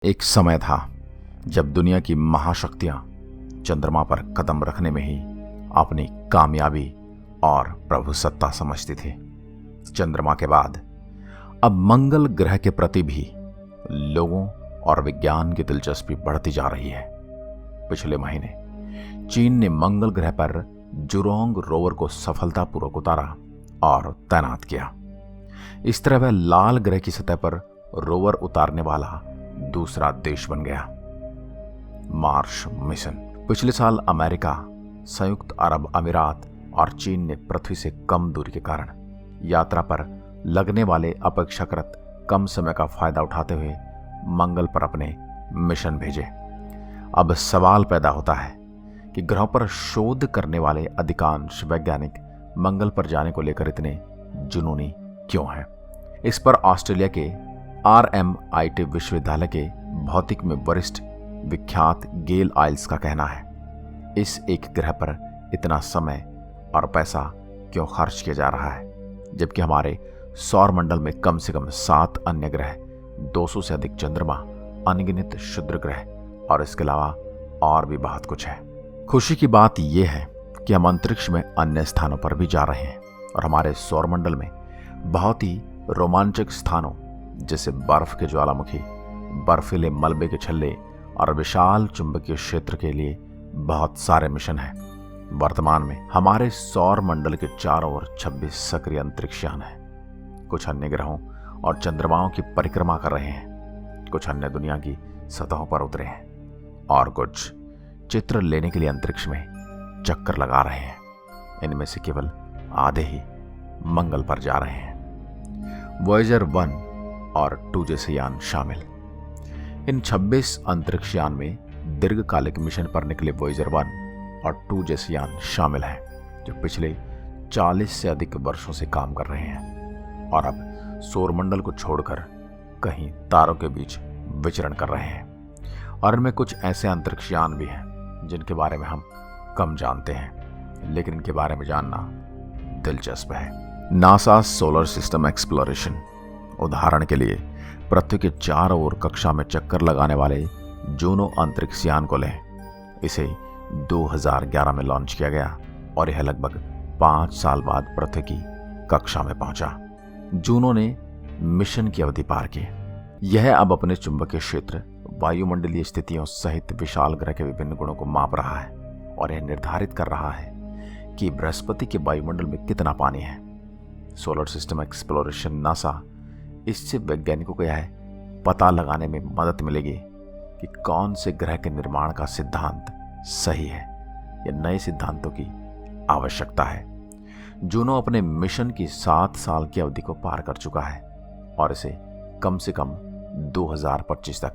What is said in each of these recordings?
एक समय था जब दुनिया की महाशक्तियां चंद्रमा पर कदम रखने में ही अपनी कामयाबी और प्रभुसत्ता समझती थी। चंद्रमा के बाद अब मंगल ग्रह के प्रति भी लोगों और विज्ञान की दिलचस्पी बढ़ती जा रही है। पिछले महीने चीन ने मंगल ग्रह पर जुरोंग रोवर को सफलतापूर्वक उतारा और तैनात किया। इस तरह वह लाल ग्रह की सतह पर रोवर उतारने वाला दूसरा देश बन गया। Mars mission. पिछले साल अमेरिका, संयुक्त अरब अमीरात और चीन ने पृथ्वी से कम दूरी के कारण यात्रा पर लगने वाले अपेक्षाकृत कम समय का फायदा उठाते हुए मंगल पर अपने मिशन भेजे। अब सवाल पैदा होता है कि ग्रहों पर शोध करने वाले अधिकांश वैज्ञानिक मंगल पर जाने को लेकर इतने जुनूनी क्यों हैं। इस पर ऑस्ट्रेलिया के RMIT विश्वविद्यालय के भौतिक में वरिष्ठ विख्यात गेल आइल्स का कहना है, इस एक ग्रह पर इतना समय और पैसा क्यों खर्च किया जा रहा है, जबकि हमारे सौर मंडल में कम से कम 7 अन्य ग्रह, 200 से अधिक चंद्रमा, अनगिनत क्षुद्र ग्रह और इसके अलावा और भी बहुत कुछ है। खुशी की बात यह है कि हम अंतरिक्ष में अन्य स्थानों पर भी जा रहे हैं और हमारे सौर मंडल में बहुत ही रोमांचक स्थानों जैसे बर्फ के ज्वालामुखी, बर्फीले मलबे के छल्ले और विशाल चुंबकीय क्षेत्र के लिए बहुत सारे मिशन हैं। वर्तमान में हमारे सौर मंडल के चारों ओर 26 सक्रिय अंतरिक्ष यान हैं। कुछ अन्य ग्रहों और चंद्रमाओं की परिक्रमा कर रहे हैं, कुछ अन्य दुनिया की सतहों पर उतरे हैं और कुछ चित्र लेने के लिए अंतरिक्ष में चक्कर लगा रहे हैं। इनमें से केवल आधे ही मंगल पर जा रहे हैं। वॉयेजर 1 और 2 जैसे यान शामिल। इन 26 अंतरिक्ष यान में दीर्घकालिक मिशन पर निकले वॉयेजर 1 और 2 जैसे यान शामिल हैं, जो पिछले 40 से अधिक वर्षों से काम कर रहे हैं और अब सौरमंडल को छोड़कर कहीं तारों के बीच विचरण कर रहे हैं। और इनमें कुछ ऐसे अंतरिक्ष यान भी हैं जिनके बारे में हम कम जानते हैं, लेकिन इनके बारे में जानना दिलचस्प है। NASA solar system exploration. उदाहरण के लिए पृथ्वी के चारों ओर कक्षा में चक्कर लगाने वाले जूनो अंतरिक्ष यान को लें। इसे 2011 में लॉन्च किया गया और यह लगभग 5 साल बाद पृथ्वी की कक्षा में पहुंचा। जूनो ने मिशन की अवधि पार की। यह अब अपने चुंबकीय क्षेत्र, वायुमंडलीय स्थितियों सहित विशाल ग्रह के विभिन्न गुणों को माप रहा है और यह निर्धारित कर रहा है कि बृहस्पति के वायुमंडल में कितना पानी है। सोलर सिस्टम एक्सप्लोरेशन नासा, इससे वैज्ञानिकों को यह पता लगाने में मदद मिलेगी कि कौन से ग्रह के निर्माण का सिद्धांत सही है या नए सिद्धांतों की आवश्यकता है। जूनो अपने मिशन की 7 साल की अवधि को पार कर चुका है और इसे कम से कम 2025 तक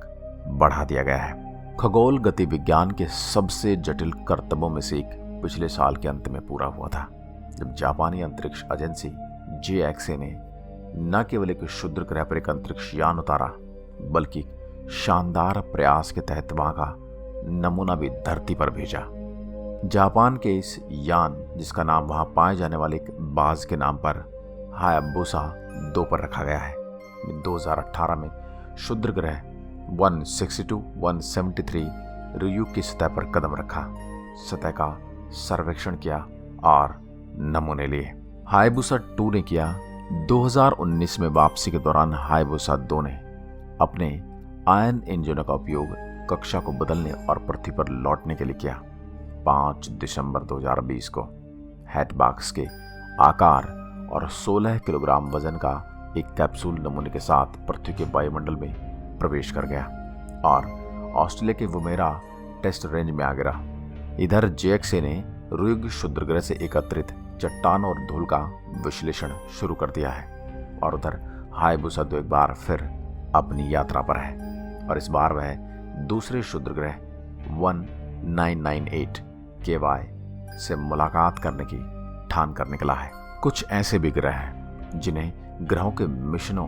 बढ़ा दिया गया है। खगोल गति विज्ञान के सबसे जटिल करतबों में से एक पिछले साल के अंत में पूरा हुआ था, जब जापानी अंतरिक्ष एजेंसी JXA ने न केवल एक क्षुद्र ग्रह पर एक अंतरिक्ष यान उतारा, बल्कि शानदार प्रयास के तहत वहां का नमूना भी धरती पर भेजा। जापान के इस यान, जिसका नाम वहां पाए जाने वाले एक बाज के नाम पर हायाबुसा 2 पर रखा गया है, 2018 में क्षुद्र ग्रह 162-173 रियू की सतह पर कदम रखा, सतह का सर्वेक्षण किया और नमूने लिए। हायाबुसा 2 ने किया। 2019 में वापसी के दौरान हायाबुसा 2 ने अपने आयन इंजनों का उपयोग कक्षा को बदलने और पृथ्वी पर लौटने के लिए किया। 5 दिसंबर 2020 को हैटबॉक्स के आकार और 16 किलोग्राम वजन का एक कैप्सूल नमूने के साथ पृथ्वी के वायुमंडल में प्रवेश कर गया और ऑस्ट्रेलिया के वुमेरा टेस्ट रेंज में आ गिरा। इधर JXA ने रुयुग क्षुद्र ग्रह से एकत्रित चट्टानों और धूल का विश्लेषण शुरू कर दिया है और उधर हायाबुसा 2 एक बार फिर अपनी यात्रा पर है और इस बार वह दूसरे क्षुद्र ग्रह 1998 KY से मुलाकात करने की ठान कर निकला है। कुछ ऐसे भी ग्रह हैं जिन्हें ग्रहों के मिशनों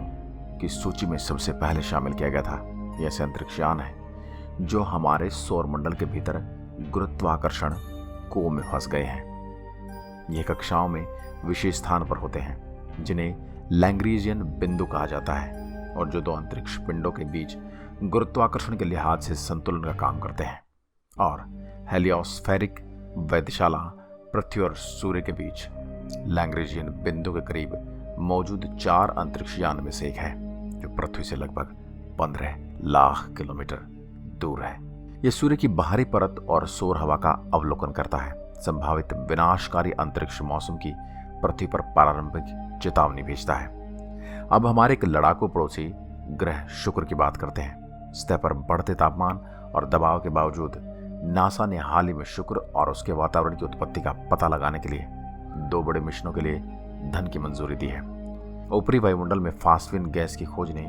की सूची में सबसे पहले शामिल किया गया था। ये ऐसे अंतरिक्ष यान हैं जो हमारे सौर मंडल के भीतर गुरुत्वाकर्षण कुओं में फंस गए हैं। ये कक्षाओं में विशेष स्थान पर होते हैं जिन्हें लैग्रेंजियन बिंदु कहा जाता है और जो 2 अंतरिक्ष पिंडों के बीच गुरुत्वाकर्षण के लिहाज से संतुलन का काम करते हैं और हेलियोस्फेरिक वेधशाला पृथ्वी और सूर्य के बीच लैग्रेंजियन बिंदु के करीब मौजूद 4 अंतरिक्ष यान में से एक है, जो पृथ्वी से लगभग 15 लाख किलोमीटर दूर है। यह सूर्य की बाहरी परत और सौर हवा का अवलोकन करता है, संभावित विनाशकारी अंतरिक्ष मौसम की पृथ्वी पर प्रारंभिक चेतावनी भेजता है। अब हमारे एक लड़ाकू पड़ोसी ग्रह शुक्र की बात करते हैं। सतह पर बढ़ते तापमान और दबाव के बावजूद नासा ने हाल ही में शुक्र और उसके वातावरण की उत्पत्ति का पता लगाने के लिए 2 बड़े मिशनों के लिए धन की मंजूरी दी है। ऊपरी वायुमंडल में फास्फिन गैस की खोज ने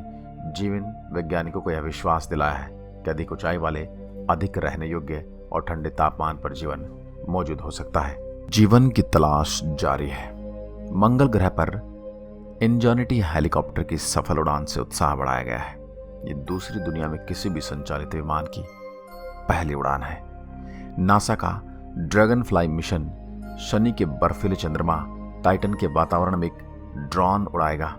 जीवन वैज्ञानिकों को यह विश्वास दिलाया है कि अधिक ऊंचाई वाले, अधिक रहने योग्य और ठंडे तापमान पर जीवन मौजूद हो सकता है। जीवन की तलाश जारी है। मंगल ग्रह पर इंजॉनिटी हेलीकॉप्टर की सफल उड़ान से उत्साह बढ़ाया गया है। ये दूसरी दुनिया में किसी भी संचालित विमान की पहली उड़ान है। नासा का ड्रैगन फ्लाई मिशन शनि के बर्फीले चंद्रमा टाइटन के वातावरण में एक ड्रोन उड़ाएगा।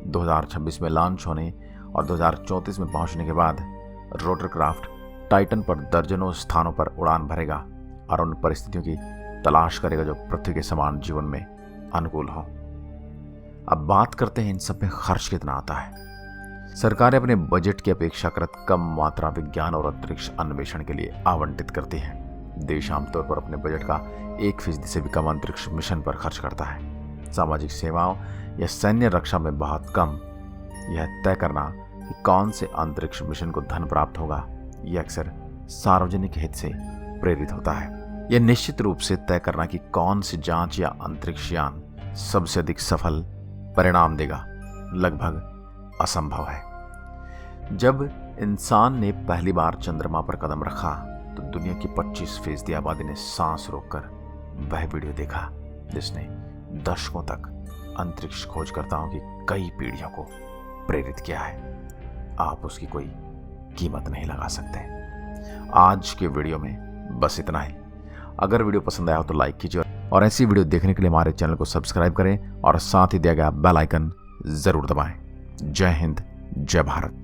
2026 में लॉन्च होने और 2034 में पहुंचने के बाद रोटरक्राफ्ट टाइटन पर दर्जनों स्थानों पर उड़ान भरेगा और उन परिस्थितियों की तलाश करेगा जो पृथ्वी के समान जीवन में अनुकूल हो। अब बात करते हैं इन सब में खर्च कितना आता है। सरकारें अपने बजट की अपेक्षाकृत कम मात्रा विज्ञान और अंतरिक्ष अन्वेषण के लिए आवंटित करती हैं। देश आमतौर पर अपने बजट का 1% से भी कम अंतरिक्ष मिशन पर खर्च करता है। सामाजिक सेवाओं या सैन्य रक्षा में बहुत कम। यह तय करना कि कौन से अंतरिक्ष मिशन को धन प्राप्त होगा, यह अक्सर सार्वजनिक हित से प्रेरित होता है। यह निश्चित रूप से तय करना कि कौन सी जांच या अंतरिक्ष यान सबसे अधिक सफल परिणाम देगा लगभग असंभव है। जब इंसान ने पहली बार चंद्रमा पर कदम रखा तो दुनिया की 25% आबादी ने सांस रोककर वह वीडियो देखा जिसने दशकों तक अंतरिक्ष खोजकर्ताओं की कई पीढ़ियों को प्रेरित किया है। आप उसकी कोई कीमत नहीं लगा सकते। आज के वीडियो में बस इतना ही। अगर वीडियो पसंद आया हो तो लाइक कीजिए और ऐसी वीडियो देखने के लिए हमारे चैनल को सब्सक्राइब करें और साथ ही दिया गया बेल आइकन जरूर दबाएं। जय हिंद, जय भारत।